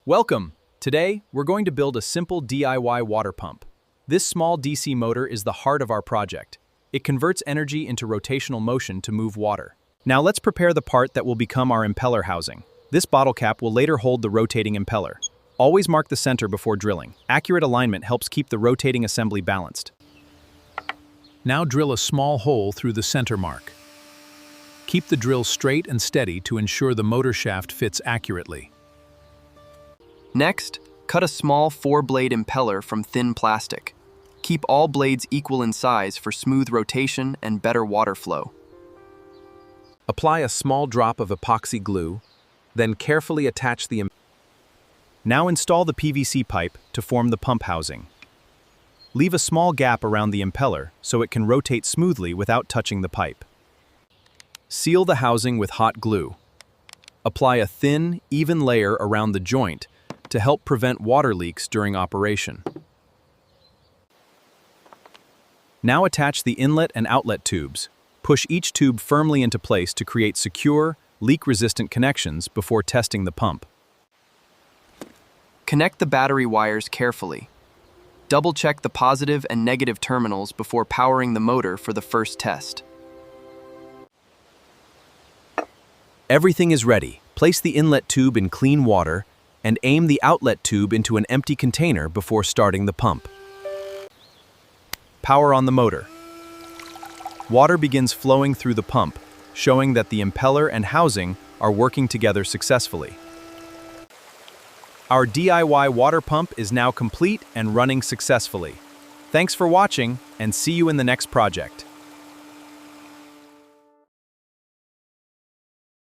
Welcome! Today, we're going to build a simple DIY water pump. This small DC motor is the heart of our project. It converts energy into rotational motion to move water. Now let's prepare the part that will become our impeller housing. This bottle cap will later hold the rotating impeller. Always mark the center before drilling. Accurate alignment helps keep the rotating assembly balanced. Now drill a small hole through the center mark. Keep the drill straight and steady to ensure the motor shaft fits accurately. Next, cut a small 4-blade impeller from thin plastic. Keep all blades equal in size for smooth rotation and better water flow. Apply a small drop of epoxy glue, then carefully attach the impeller. Now install the PVC pipe to form the pump housing. Leave a small gap around the impeller so it can rotate smoothly without touching the pipe. Seal the housing with hot glue. Apply a thin, even layer around the joint to help prevent water leaks during operation. Now attach the inlet and outlet tubes. Push each tube firmly into place to create secure, leak-resistant connections before testing the pump. Connect the battery wires carefully. Double-check the positive and negative terminals before powering the motor for the first test. Everything is ready. Place the inlet tube in clean water and aim the outlet tube into an empty container before starting the pump. Power on the motor. Water begins flowing through the pump, showing that the impeller and housing are working together successfully. Our DIY water pump is now complete and running successfully. Thanks for watching, and see you in the next project.